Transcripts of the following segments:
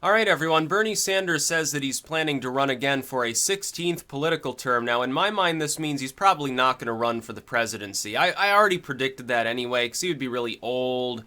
All right, everyone. Bernie Sanders says that he's planning to run again for a 16th political term. Now, in my mind, this means he's probably not going to run for the presidency. I already predicted that anyway, because he would be really old.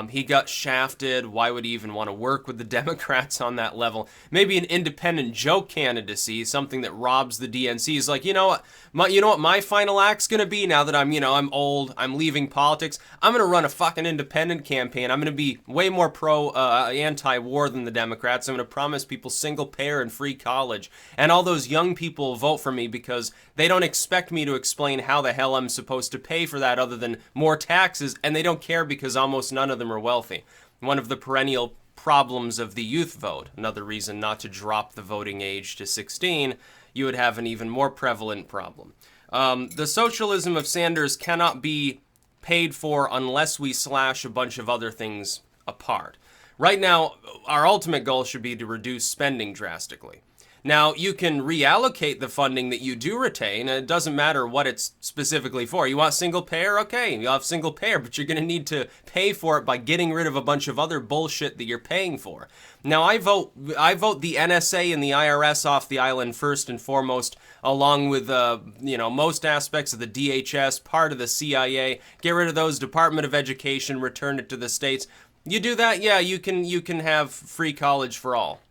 He got shafted. Why would he even want to work with the Democrats on that level? Maybe an independent joke candidacy, something that robs the DNC. He's like, you know what my final act's gonna be now that I'm old, I'm leaving politics. I'm gonna run a fucking independent campaign. I'm gonna be way more anti-war than the Democrats. I'm gonna promise people single payer and free college, and all those young people will vote for me because they don't expect me to explain how the hell I'm supposed to pay for that other than more taxes, and they don't care because almost none of them are wealthy. One of the perennial problems of the youth vote, another reason not to drop the voting age to 16, you would have an even more prevalent problem. The socialism of Sanders cannot be paid for unless we slash a bunch of other things apart. Right now, our ultimate goal should be to reduce spending drastically. Now, you can reallocate the funding that you do retain, and it doesn't matter what it's specifically for. You want single payer? Okay, you'll have single payer, but you're going to need to pay for it by getting rid of a bunch of other bullshit that you're paying for. Now, I vote the NSA and the IRS off the island first and foremost, along with, most aspects of the DHS, part of the CIA. Get rid of those, Department of Education, return it to the states. You do that, yeah, you can have free college for all.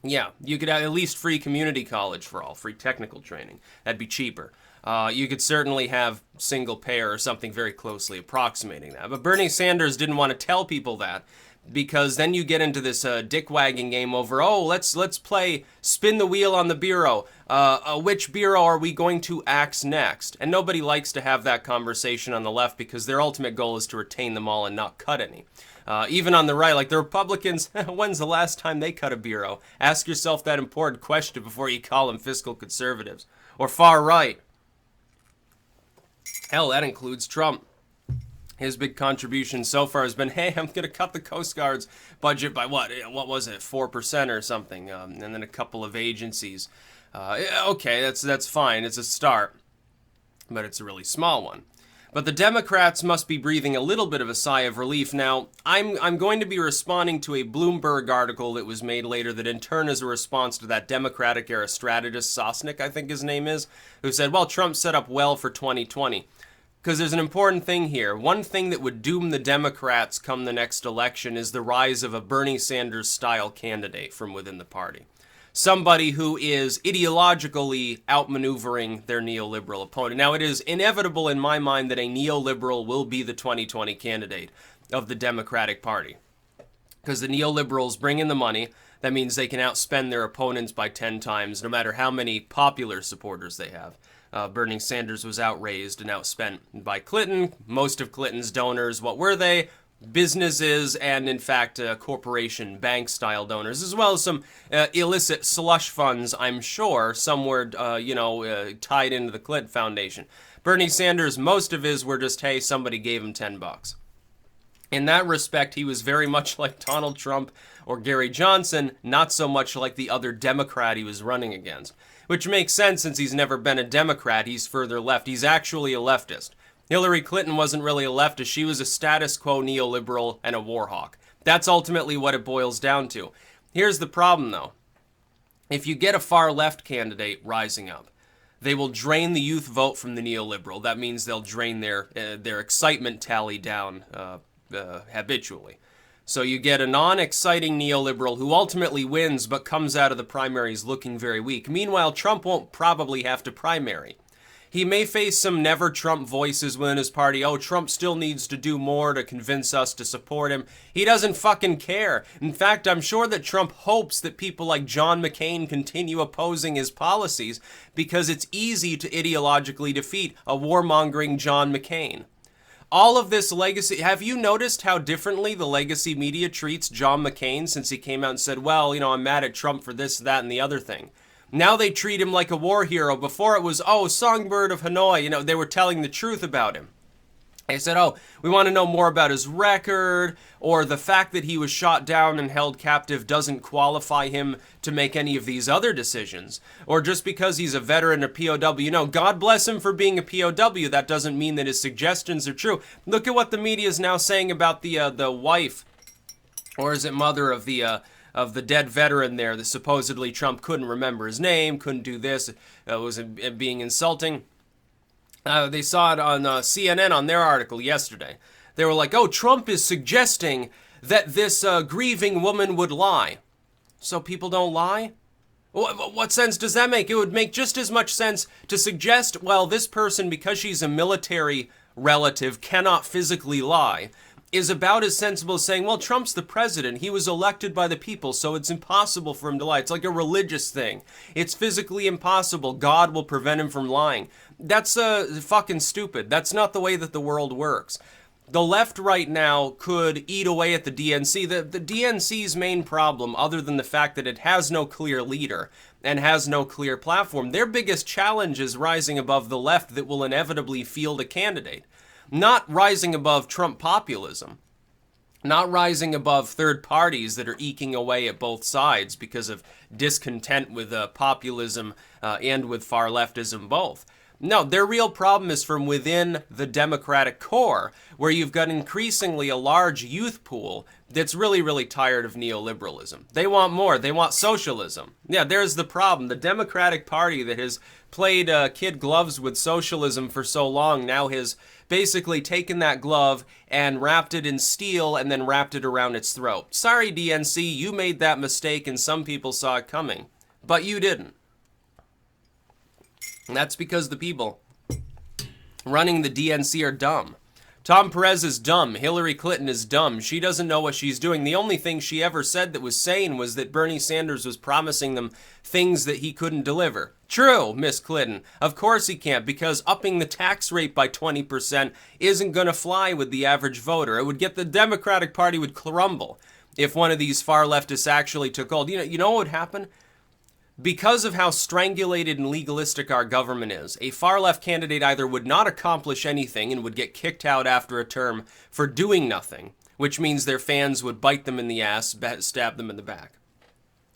Yeah, you could have at least free community college for all, free technical training. That'd be cheaper. You could certainly have single payer or something very closely approximating that. But Bernie Sanders didn't want to tell people that because then you get into this dick-wagging game over, let's play spin the wheel on the bureau. Which bureau are we going to axe next? And nobody likes to have that conversation on the left because their ultimate goal is to retain them all and not cut any. Even on the right, like the Republicans, when's the last time they cut a bureau? Ask yourself that important question before you call them fiscal conservatives. Or far right. Hell, that includes Trump. His big contribution so far has been, hey, I'm going to cut the Coast Guard's budget by what was it, 4% or something, and then a couple of agencies. Okay, that's fine, it's a start, but it's a really small one. But the Democrats must be breathing a little bit of a sigh of relief. Now, I'm going to be responding to a Bloomberg article that was made later that in turn is a response to that Democratic-era strategist, Sosnick, I think his name is, who said, well, Trump set up well for 2020. Because there's an important thing here. One thing that would doom the Democrats come the next election is the rise of a Bernie Sanders-style candidate from within the party. Somebody who is ideologically outmaneuvering their neoliberal opponent. Now, it is inevitable in my mind that a neoliberal will be the 2020 candidate of the Democratic Party. Because the neoliberals bring in the money. That means they can outspend their opponents by 10 times, no matter how many popular supporters they have. Bernie Sanders was outraised and outspent by Clinton. Most of Clinton's donors, what were they? Businesses and, in fact, corporation bank-style donors, as well as some illicit slush funds, I'm sure, somewhere, tied into the Clinton Foundation. Bernie Sanders, most of his were just, hey, somebody gave him $10. In that respect, he was very much like Donald Trump or Gary Johnson, not so much like the other Democrat he was running against. Which makes sense since he's never been a Democrat, he's further left. He's actually a leftist. Hillary Clinton wasn't really a leftist, she was a status quo neoliberal and a war hawk. That's ultimately what it boils down to. Here's the problem, though. If you get a far left candidate rising up, they will drain the youth vote from the neoliberal. That means they'll drain their excitement tally down habitually. So you get a non-exciting neoliberal who ultimately wins but comes out of the primaries looking very weak. Meanwhile, Trump won't probably have to primary. He may face some never-Trump voices within his party. Oh, Trump still needs to do more to convince us to support him. He doesn't fucking care. In fact, I'm sure that Trump hopes that people like John McCain continue opposing his policies because it's easy to ideologically defeat a warmongering John McCain. All of this legacy, have you noticed how differently the legacy media treats John McCain since he came out and said, well, I'm mad at Trump for this, that, and the other thing? Now they treat him like a war hero. Before it was, Songbird of Hanoi. They were telling the truth about him. They said, we want to know more about his record, or the fact that he was shot down and held captive doesn't qualify him to make any of these other decisions. Or just because he's a veteran or POW, God bless him for being a POW, that doesn't mean that his suggestions are true. Look at what the media is now saying about the wife, or is it mother of the of the dead veteran there that supposedly Trump couldn't remember his name, couldn't do this, was being insulting. They saw it on CNN on their article yesterday. They were like, oh, Trump is suggesting that this grieving woman would lie. So people don't lie? What sense does that make? It would make just as much sense to suggest, well, this person, because she's a military relative, cannot physically lie, is about as sensible as saying, well, Trump's the president. He was elected by the people, so it's impossible for him to lie. It's like a religious thing. It's physically impossible. God will prevent him from lying. That's fucking stupid. That's not the way that the world works. The left right now could eat away at the DNC. The DNC's main problem, other than the fact that it has no clear leader and has no clear platform, their biggest challenge is rising above the left that will inevitably field a candidate. Not rising above Trump populism. Not rising above third parties that are eking away at both sides because of discontent with populism and with far leftism both. No, their real problem is from within the Democratic core, where you've got increasingly a large youth pool that's really, really tired of neoliberalism. They want more. They want socialism. Yeah, there's the problem. The Democratic Party that has played kid gloves with socialism for so long now has basically taken that glove and wrapped it in steel and then wrapped it around its throat. Sorry, DNC, you made that mistake and some people saw it coming, but you didn't. And that's because the people running the DNC are dumb. Tom Perez is dumb. Hillary Clinton is dumb. She doesn't know what she's doing. The only thing she ever said that was sane was that Bernie Sanders was promising them things that he couldn't deliver. True, Miss Clinton. Of course he can't, because upping the tax rate by 20% isn't going to fly with the average voter. It would get the Democratic Party would crumble if one of these far leftists actually took hold. You know what would happen? Because of how strangulated and legalistic our government is, a far-left candidate either would not accomplish anything and would get kicked out after a term for doing nothing, which means their fans would bite them in the ass, stab them in the back.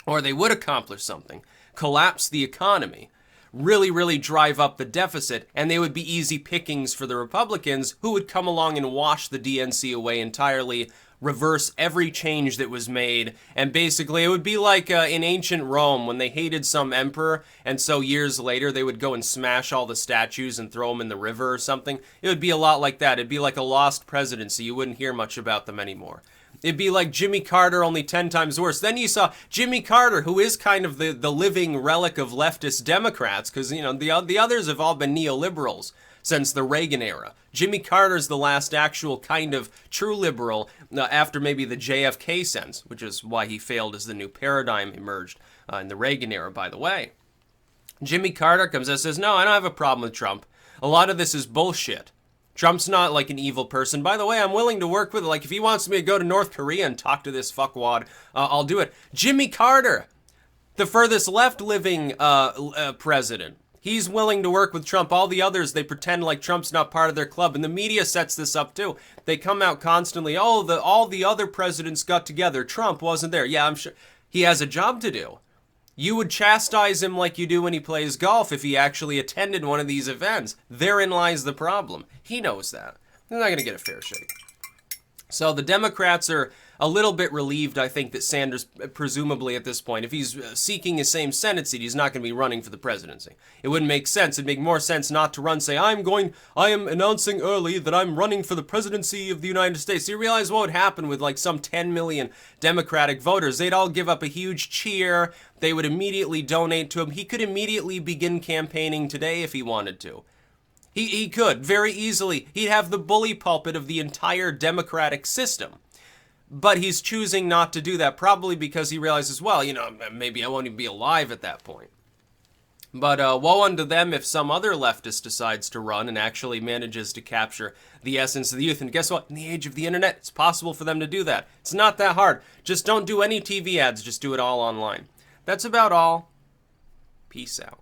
Or they would accomplish something, collapse the economy, really, really drive up the deficit, and they would be easy pickings for the Republicans, who would come along and wash the DNC away entirely, reverse every change that was made, and basically it would be like in ancient Rome when they hated some emperor, and so years later they would go and smash all the statues and throw them in the river or something. It would be a lot like that. It'd be like a lost presidency. You wouldn't hear much about them anymore. It'd be like Jimmy Carter, only 10 times worse. Then you saw Jimmy Carter, who is kind of the living relic of leftist Democrats, because you know the others have all been neoliberals since the Reagan era. Jimmy Carter's the last actual kind of true liberal after maybe the JFK sense, which is why he failed as the new paradigm emerged in the Reagan era, by the way. Jimmy Carter comes and says, no, I don't have a problem with Trump. A lot of this is bullshit. Trump's not like an evil person. By the way, I'm willing to work with it. Like, if he wants me to go to North Korea and talk to this fuckwad, I'll do it. Jimmy Carter, the furthest left living president. He's willing to work with Trump. All the others, they pretend like Trump's not part of their club. And the media sets this up too. They come out constantly, oh, all the other presidents got together. Trump wasn't there. Yeah, I'm sure he has a job to do. You would chastise him like you do when he plays golf if he actually attended one of these events. Therein lies the problem. He knows that. They're not going to get a fair shake. So the Democrats are a little bit relieved, I think, that Sanders, presumably at this point, if he's seeking his same Senate seat, he's not going to be running for the presidency. It wouldn't make sense. It'd make more sense not to run, say, I am announcing early that I'm running for the presidency of the United States. So you realize what would happen with like some 10 million Democratic voters? They'd all give up a huge cheer. They would immediately donate to him. He could immediately begin campaigning today if he wanted to. He could, very easily. He'd have the bully pulpit of the entire democratic system. But he's choosing not to do that, probably because he realizes, well, you know, maybe I won't even be alive at that point. But woe unto them if some other leftist decides to run and actually manages to capture the essence of the youth. And guess what? In the age of the internet, it's possible for them to do that. It's not that hard. Just don't do any TV ads. Just do it all online. That's about all. Peace out.